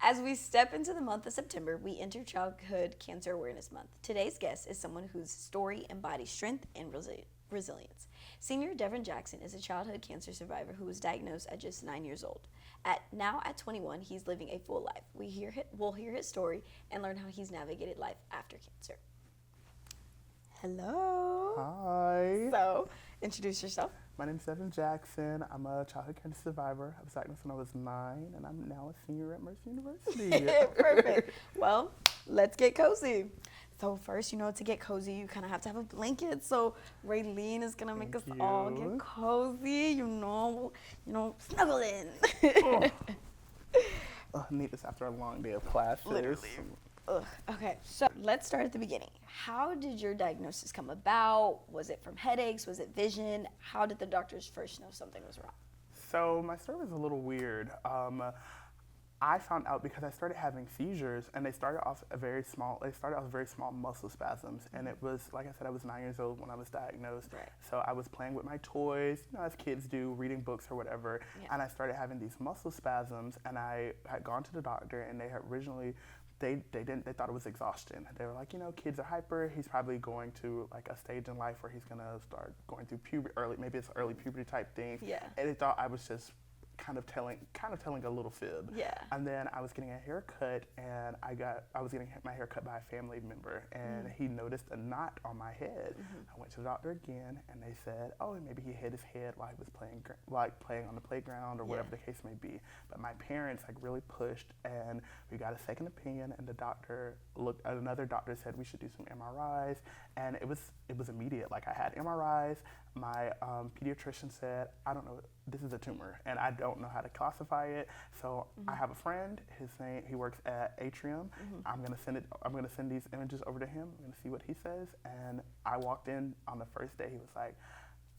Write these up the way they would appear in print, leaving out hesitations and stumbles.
As we step into the month of September, we enter Childhood Cancer Awareness Month. Today's guest is someone whose story embodies strength and resilience. Senior Deven Jackson is a childhood cancer survivor who was diagnosed at just 9 years old. At 21, he's living a full life. We'll hear his story and learn how he's navigated life after cancer. Hello. Hi. So, introduce yourself. My name is Deven Jackson. I'm a childhood cancer survivor. I was diagnosed when I was 9, and I'm now a senior at Mercy University. Perfect. Well, let's get cozy. So first, to get cozy, you kind of have to have a blanket. So Raylene is gonna make us all get cozy. Snuggle in. I need this after a long day of classes. Literally. Ugh. Okay, so let's start at the beginning. How did your diagnosis come about? Was it from headaches? Was it vision? How did the doctors first know something was wrong? So my story was a little weird. I found out because I started having seizures, and they started off very small muscle spasms, and it was, like I said, I was 9 years old when I was diagnosed. Right. So I was playing with my toys, as kids do, reading books or whatever, and I started having these muscle spasms, and I had gone to the doctor, and they had originally. They thought it was exhaustion. They were like, kids are hyper. He's probably going to like a stage in life where he's gonna start going through puberty, maybe it's early puberty type thing. Yeah. And they thought I was just kind of telling a little fib. Yeah. And then I was getting a haircut, and I was getting my hair cut by a family member, and he noticed a knot on my head. I went to the doctor again, and they said, oh, maybe he hit his head while he was playing on the playground or whatever the case may be. But my parents really pushed, and we got a second opinion, and another doctor said we should do some MRIs, and it was immediate. Like, I had MRIs. My pediatrician said, I don't know, this is a tumor, and I don't know how to classify it. So I have a friend. He works at Atrium. I'm gonna send these images over to him. I'm gonna see what he says. And I walked in on the first day. He was like,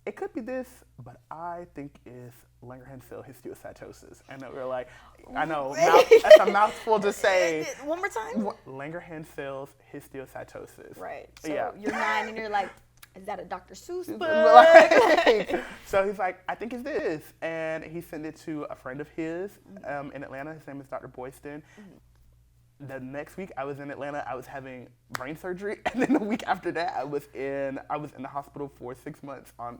it could be this, but I think it's Langerhans cell histiocytosis. And we were like, I know, that's a mouthful to say. One more time. Langerhans cells histiocytosis. Right. So you're 9, and you're like, is that a Dr. Seuss book? So he's like, I think it's this. And he sent it to a friend of his in Atlanta. His name is Dr. Boyston. The next week I was in Atlanta, I was having brain surgery. And then the week after that, I was in the hospital for 6 months on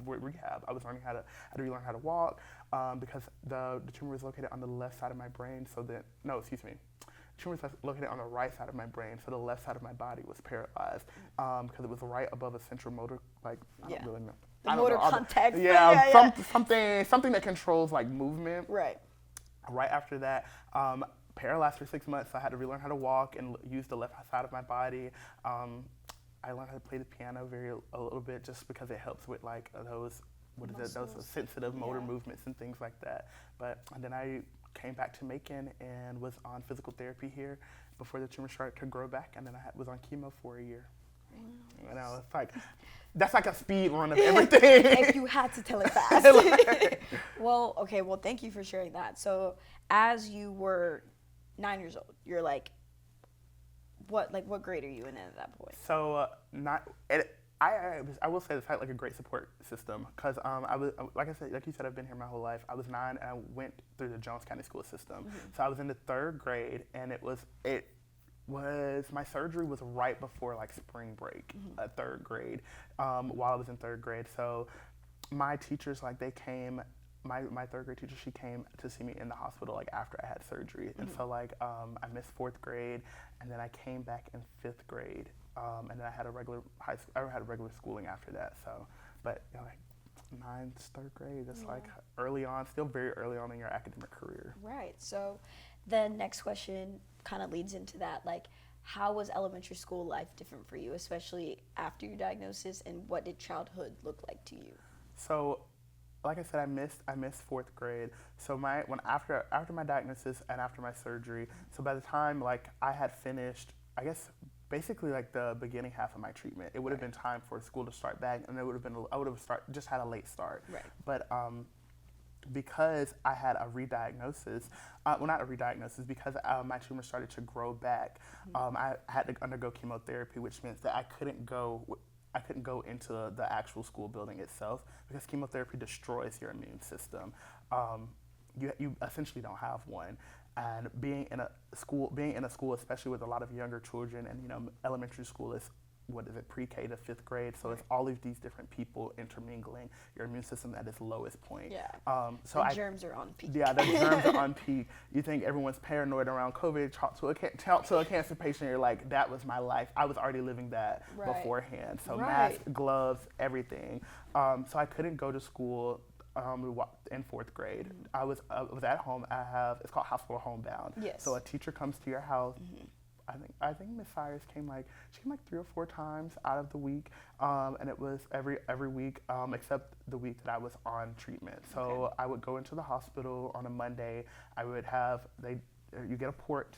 rehab. I was learning how to relearn how to walk because the tumor was located on the left side of my brain. The tumor was located on the right side of my brain, so the left side of my body was paralyzed because it was right above a central motor, I don't really know. The motor context. Something that controls movement. Right. Right after that, paralyzed for 6 months, so I had to relearn how to walk and use the left side of my body. I learned how to play the piano a little bit just because it helps with those sensitive motor movements and things like that. And then I came back to Macon and was on physical therapy here before the tumor started to grow back, and then I was on chemo for a year. It's that's like a speed run of everything. If you had to tell it fast. Well, thank you for sharing that. So as you were 9 years old, you're what grade are you in at that point? So I will say this had a great support system because I was like you said, I've been here my whole life. I was 9 and I went through the Jones County school system. So I was in the 3rd grade, and it was my surgery was right before spring break, 3rd grade, while I was in 3rd grade. So my teachers they came. My 3rd grade teacher, she came to see me in the hospital after I had surgery, and so I missed 4th grade, and then I came back in 5th grade. And then I had a regular schooling after that. So, but 9th, 3rd grade, it's early on, still very early on in your academic career. Right. So, the next question kind of leads into that. How was elementary school life different for you, especially after your diagnosis, and what did childhood look like to you? So, like I said, I missed 4th grade. So after my diagnosis and after my surgery, so by the time I had finished, I guess, basically the beginning half of my treatment, it would have been time for school to start back, and I would have just had a late start. Right. But because I had a re-diagnosis, because my tumor started to grow back, I had to undergo chemotherapy, which means that I couldn't go into the actual school building itself because chemotherapy destroys your immune system. You essentially don't have one. And being in a school, especially with a lot of younger children, and elementary school is, what is it, pre-K to fifth grade, so it's all of these different people intermingling, your immune system at its lowest point. Yeah. So the germs are on peak. Yeah, the germs are on peak. You think everyone's paranoid around COVID. Talk to a cancer patient, you're like, that was my life. I was already living that beforehand. So mask, gloves, everything. So I couldn't go to school in fourth grade. I was at home. It's called hospital homebound. Yes. So a teacher comes to your house. I think Miss Cyrus came like 3 or 4 times out of the week, and it was every week except the week that I was on treatment. So I would go into the hospital on a Monday. I would have you get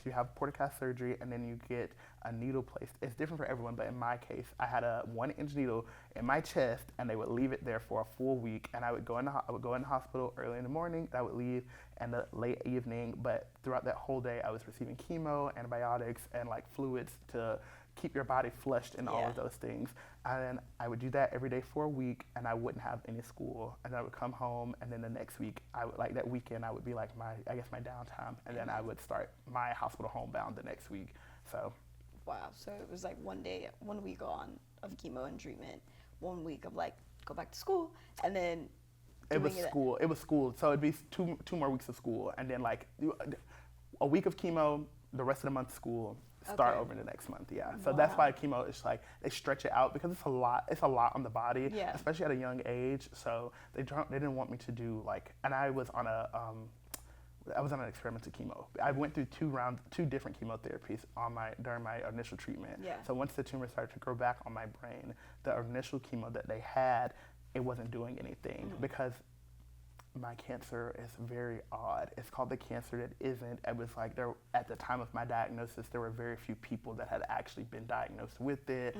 you have portacast surgery, and then you get a needle placed. It's different for everyone, but in my case, I had a 1-inch needle in my chest, and they would leave it there for a full week. And I would go in the hospital early in the morning. I would leave in the late evening. But throughout that whole day, I was receiving chemo, antibiotics, and like fluids to keep your body flushed and all of those things. And I would do that every day for a week, and I wouldn't have any school. And I would come home, and then the next week, that weekend, I would be like my downtime, and then I would start my hospital homebound the next week. So. Wow. So it was like 1 week on of chemo and treatment, 1 week of like go back to school, and then it was school. So it'd be two more weeks of school, and then like a week of chemo, the rest of the month school. Start over the next month, So that's why chemo is like, they stretch it out because it's a lot on the body, especially at a young age. So they didn't want me to do and I was on an experimental chemo. I went through 2 different chemotherapies during my initial treatment. Yeah. So once the tumor started to grow back on my brain, the initial chemo that they had, it wasn't doing anything because my cancer is very odd. It's called the cancer that isn't. It was like at the time of my diagnosis, there were very few people that had actually been diagnosed with it.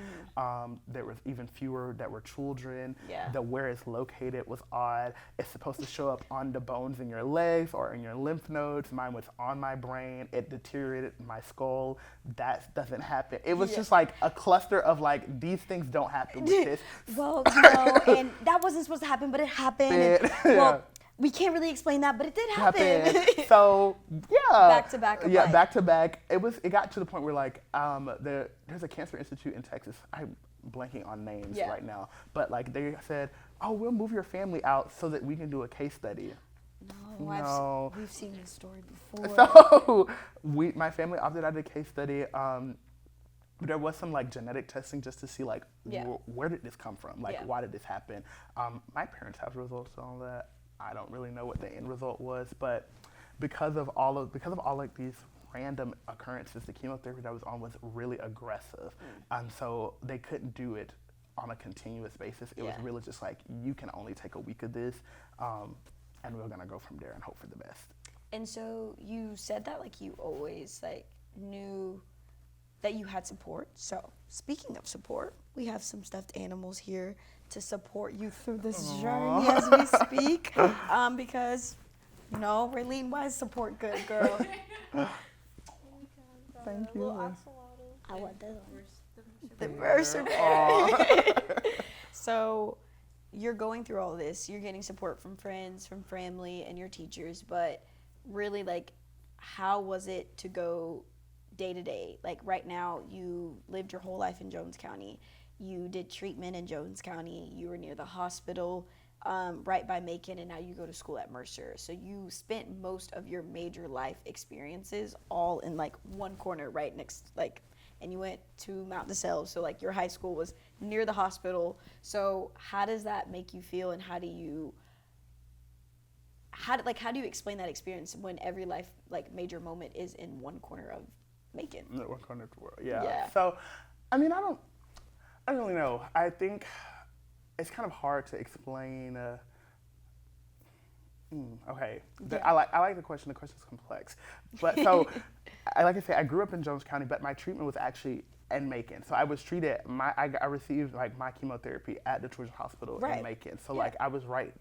There was even fewer that were children. Yeah. Where it's located was odd. It's supposed to show up on the bones in your legs or in your lymph nodes. Mine was on my brain. It deteriorated my skull. That doesn't happen. It was just like a cluster of like, these things don't happen with this. Well, and that wasn't supposed to happen, but it happened. We can't really explain that, but it did happen. So back to back. Back to back. It got to the point where like there's a cancer institute in Texas. I'm blanking on names right now, but like they said, oh, we'll move your family out so that we can do a case study. No. We've seen this story before. So my family opted out of the case study. There was some like genetic testing just to see like where did this come from? Like why did this happen? My parents have results on all that. I don't really know what the end result was, but because of all like these random occurrences, the chemotherapy that I was on was really aggressive, and so they couldn't do it on a continuous basis. It was really just like, you can only take a week of this, and we're gonna go from there and hope for the best. And so you said that like you always like knew that you had support. So speaking of support, we have some stuffed animals here to support you through this journey as we speak, because Raylene, why is support good, girl? Thank you. I want this one. The Mercer. So you're going through all this. You're getting support from friends, from family, and your teachers. But really, like, how was it to go day to day? Like right now, you lived your whole life in Jones County. You did treatment in Jones County. You were near the hospital, right by Macon, and now you go to school at Mercer. So you spent most of your major life experiences all in like one corner, right next, like, and you went to Mount DeSales. So like your high school was near the hospital. So how does that make you feel, and how do you explain that experience when every life like major moment is in one corner of Macon? One corner of the world, yeah. So, I mean, I don't really know. I think it's kind of hard to explain. Okay, I like the question. The question is complex, but so like I said, I grew up in Jones County, but my treatment was actually in Macon. So I was treated. I received like my chemotherapy at the Children's Hospital in Macon. So like I was right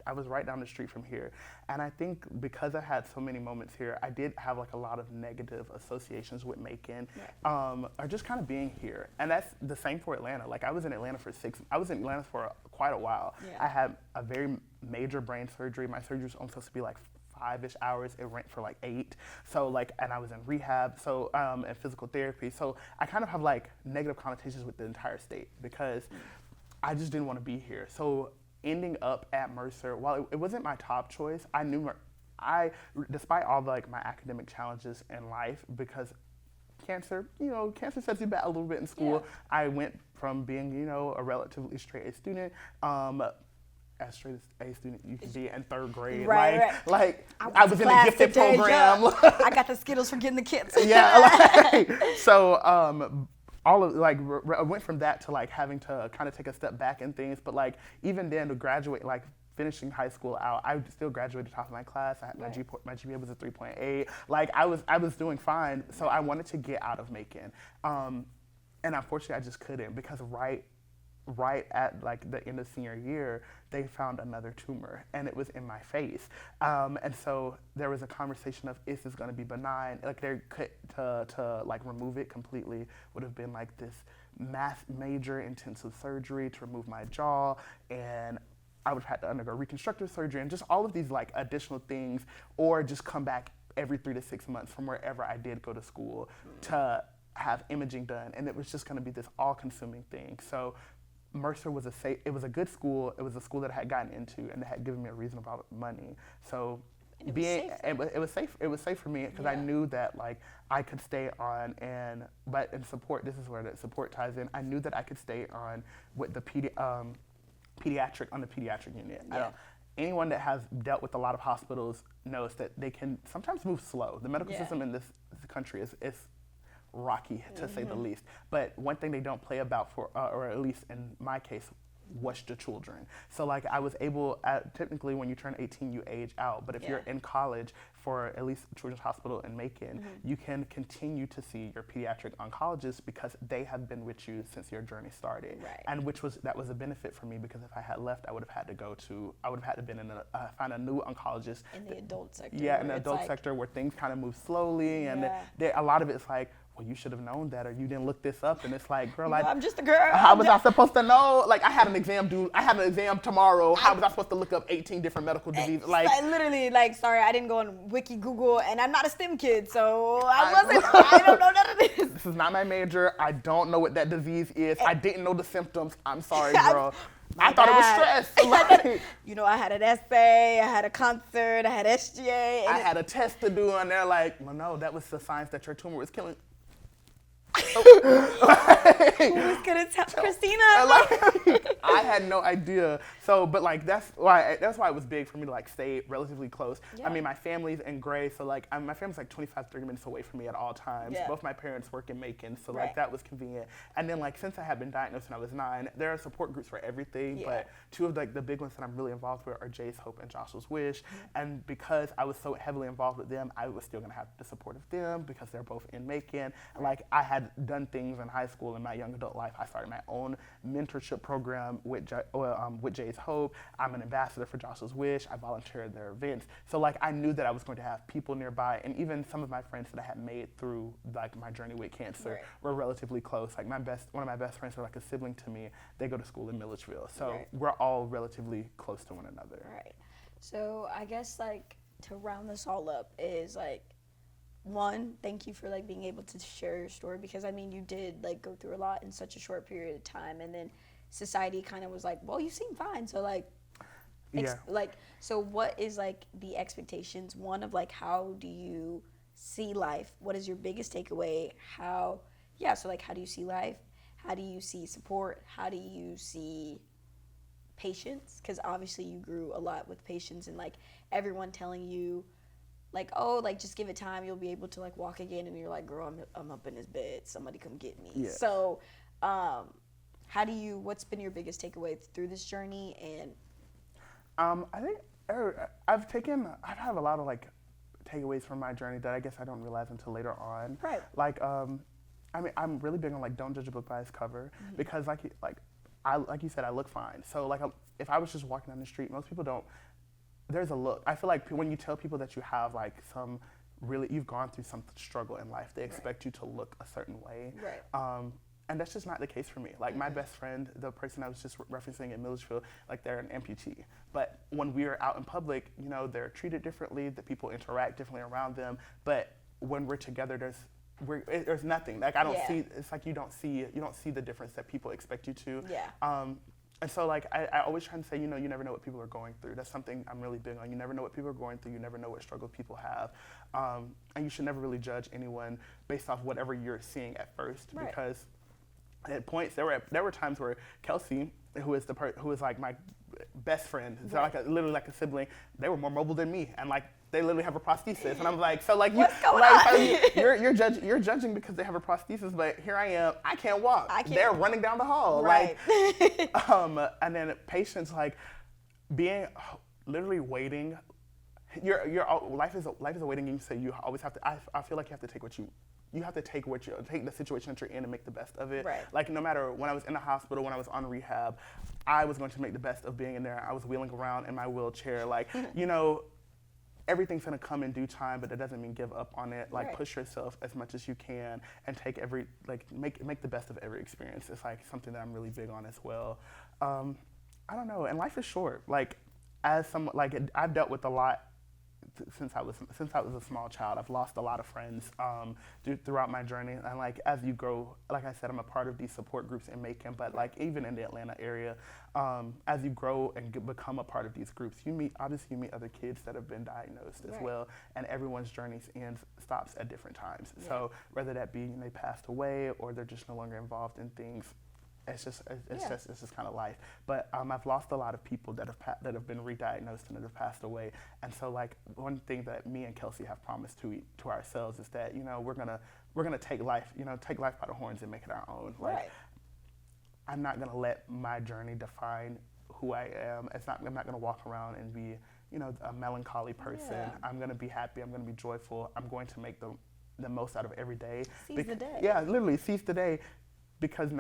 down the street from here, and I think because I had so many moments here, I did have like a lot of negative associations with Macon, or just kind of being here. And that's the same for Atlanta. Like I was in Atlanta for quite a while. I had a very major brain surgery. My surgery was only supposed to be like 5-ish hours. It ran for like 8. So like, and I was in rehab, so and physical therapy. So I kind of have like negative connotations with the entire state because I just didn't want to be here. So ending up at Mercer, while it wasn't my top choice, I knew despite all the, like my academic challenges in life, because cancer sets you back a little bit in school. Yeah. I went from being, a relatively straight A student, as straight as A student you can be in 3rd grade. Right. Like I was in a gifted program. I got the Skittles for getting the kids. Yeah. So all of like I went from that to like having to kind of take a step back in things, but like even then to graduate, like finishing high school out, I still graduated top of my class. I had my GPA was a 3.8. Like I was doing fine. So I wanted to get out of Macon, and unfortunately I just couldn't, because right at like the end of senior year, they found another tumor and it was in my face. And so there was a conversation of, is this going to be benign? Like they could to like remove it completely would have been like this major intensive surgery to remove my jaw, and I would have had to undergo reconstructive surgery and just all of these like additional things, or just come back every 3 to 6 months from wherever I did go to school to have imaging done. And it was just going to be this all-consuming thing. So Mercer was it was a good school. It was a school that I had gotten into and that had given me a reasonable amount of money. So it was safe. It was safe for me because I knew that like I could stay on and support. This is where the support ties in. I knew that I could stay on with the pediatric unit. Yeah. Anyone that has dealt with a lot of hospitals knows that they can sometimes move slow. The medical system in this country is rocky, to say the least. But one thing they don't play about for, or at least in my case, was the children. So like I was able, typically when you turn 18, you age out. But if you're in college, for at least Children's Hospital in Macon, you can continue to see your pediatric oncologist because they have been with you since your journey started. Right. And that was a benefit for me, because if I had left, I would have had to been find a new oncologist. In the adult sector. Yeah, in the adult sector where things kind of move slowly, and a lot of it's like, well, you should have known that, or you didn't look this up, and it's like, girl, I'm just a girl. How was I supposed to know? Like, I had an exam tomorrow. How was I supposed to look up 18 different medical diseases? Like, literally, like, sorry, I didn't go on Wiki Google, and I'm not a STEM kid, so I don't know none of this. This is not my major. I don't know what that disease is. I didn't know the symptoms. I'm sorry, girl. I thought it was stress. Like, I had an essay, I had a concert, I had SGA. I had a test to do, and they're like, well, no, that was the signs that your tumor was killing. Who was gonna tell Christina? I had no idea. So, but like that's why it was big for me to like stay relatively close. Yeah. I mean, my family's in Gray, so like my family's like 25-30 minutes away from me at all times. Yeah. Both my parents work in Macon, so like that was convenient. And then like since I had been diagnosed when I was 9, there are support groups for everything. Yeah. But two of like the big ones that I'm really involved with are Jay's Hope and Joshua's Wish. And because I was so heavily involved with them, I was still gonna have the support of them because they're both in Macon. And like I had done things in high school and my young adult life. I started my own mentorship program with Jay's Hope. I'm an ambassador for Joshua's Wish. I volunteer at their events. So like I knew that I was going to have people nearby, and even some of my friends that I had made through like my journey with cancer were relatively close. Like one of my best friends are like a sibling to me. They go to school in Milledgeville. So we're all relatively close to one another. Right. So I guess like to round this all up is like, one, thank you for like being able to share your story, because I mean you did like go through a lot in such a short period of time, and then society kind of was like, well, you seem fine, so like so what is like the expectations, one, of like how do you see life? What is your biggest takeaway? So like how do you see life? How do you see support? How do you see patience? Because obviously you grew a lot with patience, and like everyone telling you like, oh, like just give it time, you'll be able to like walk again, and you're like, girl, I'm up in this bed, somebody come get me. Yeah. So what's been your biggest takeaway through this journey? And I think I've had a lot of like takeaways from my journey that I guess I don't realize until later on. Right. Like I mean, I'm really big on like don't judge a book by its cover, because like you said, I look fine. So like if I was just walking down the street, most people don't. There's a look. I feel like when you tell people that you have like you've gone through some struggle in life, they expect you to look a certain way. Right. And that's just not the case for me. Like my best friend, the person I was just referencing in Millersville, like they're an amputee. But when we are out in public, you know, they're treated differently, the people interact differently around them. But when we're together, there's nothing. Like I don't see, it's like you don't see the difference that people expect you to. Yeah. And so like I always try to say, you know, you never know what people are going through. That's something I'm really big on. You never know what people are going through. You never know what struggles people have. And you should never really judge anyone based off whatever you're seeing at first. Right. Because at points there were times where Kelsey, who is like my best friend, so like literally like a sibling, they were more mobile than me, and like they literally have a prosthesis, and I'm like, so like What's going on? you're judging because they have a prosthesis, but here I am, I can't walk. They're running down the hall, right. like, and then patience, like being literally waiting. Your life is a waiting game, so you always have to. I feel like you have to take take the situation that you're in and make the best of it. Right. Like no matter when I was in the hospital, when I was on rehab, I was going to make the best of being in there. I was wheeling around in my wheelchair, like you know, everything's gonna come in due time, but that doesn't mean give up on it. Like push yourself as much as you can and take make the best of every experience. It's like something that I'm really big on as well. I don't know, and life is short. Like I've dealt with a lot. Since I was a small child, I've lost a lot of friends throughout my journey. And like as you grow, like I said, I'm a part of these support groups in Macon, but like even in the Atlanta area, as you grow and become a part of these groups, you meet other kids that have been diagnosed as well, and everyone's journey stops at different times. Yeah. So whether that be they passed away or they're just no longer involved in things. It's just kind of life. But I've lost a lot of people that have been re-diagnosed and that have passed away. And so like one thing that me and Kelsey have promised to ourselves is that we're gonna take life by the horns and make it our own. Like I'm not gonna let my journey define who I am. I'm not gonna walk around and be a melancholy person. Yeah. I'm gonna be happy. I'm gonna be joyful. I'm going to make the most out of every day. Seize the day. Yeah, literally seize the day. Because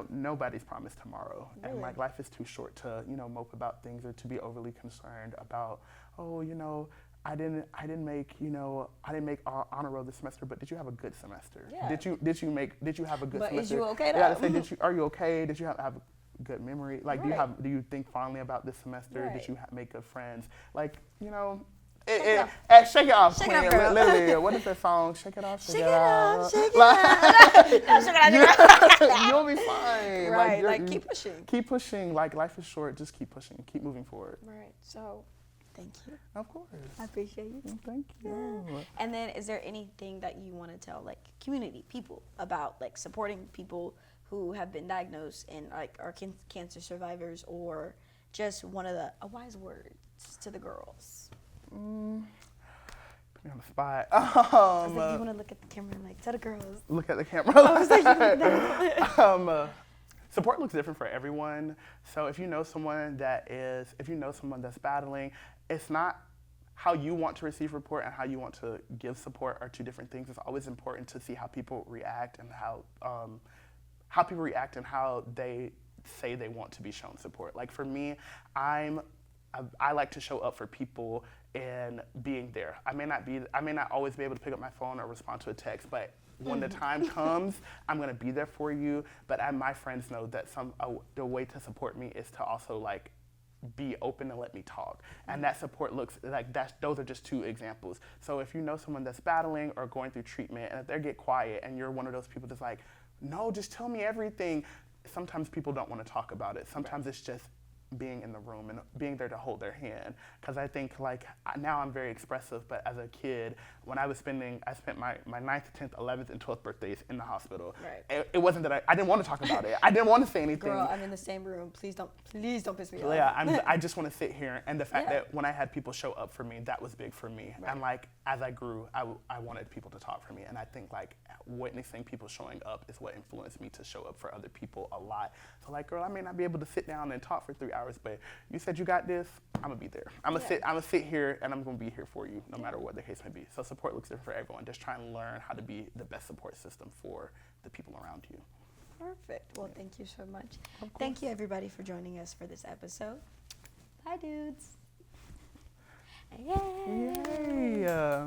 nobody's promised tomorrow, really? And like life is too short to mope about things or to be overly concerned about I didn't make honor roll this semester, but did you have a good semester? Yeah. Did you have a good but semester? Is you okay? I gotta say, are you okay? Did you have a good memory? Like do you think fondly about this semester? Right. Did you make good friends? Like Shake it off. Shake Queen. it off, literally. What is that song? Shake it off, shake it off. Shake it off. No, shake it off. You'll be fine. Right, like keep pushing. Keep pushing. Like life is short. Just keep pushing. Keep moving forward. Right. So, thank you. Of course. I appreciate you. Thank you. Yeah. And then, is there anything that you want to tell like community people about like supporting people who have been diagnosed and like are cancer survivors, or just a wise words to the girls? Put me on the spot. I was like, you want to look at the camera and like tell the girls. Look at the camera. I was like, support looks different for everyone. So if you know someone that's battling, it's not how you want to receive support and how you want to give support are two different things. It's always important to see how people react and how they say they want to be shown support. Like for me, I like to show up for people and being there. I may not always be able to pick up my phone or respond to a text, but when the time comes, I'm gonna be there for you. But my friends know that the way to support me is to also like be open and let me talk. And that support looks like those are just two examples. So if you know someone that's battling or going through treatment, and if they get quiet and you're one of those people that's like, no, just tell me everything. Sometimes people don't want to talk about it. Sometimes it's just being in the room and being there to hold their hand. Because I think like now I'm very expressive, but as a kid, when I spent my 9th, 10th, 11th, and 12th birthdays in the hospital. Right. It wasn't that I didn't want to talk about it. I didn't want to say anything. Girl, I'm in the same room. Please don't piss me off. Yeah, I just want to sit here. And the fact that when I had people show up for me, that was big for me. Right. And like as I grew, I wanted people to talk for me. And I think like witnessing people showing up is what influenced me to show up for other people a lot. So like, girl, I may not be able to sit down and talk for 3 hours, but you said you got this, I'm gonna be there. I'm gonna sit here and I'm gonna be here for you no matter what the case may be. So support looks different for everyone. Just try and learn how to be the best support system for the people around you. Perfect. Well, thank you so much. Thank you everybody for joining us for this episode. Bye dudes. Yay. Yay.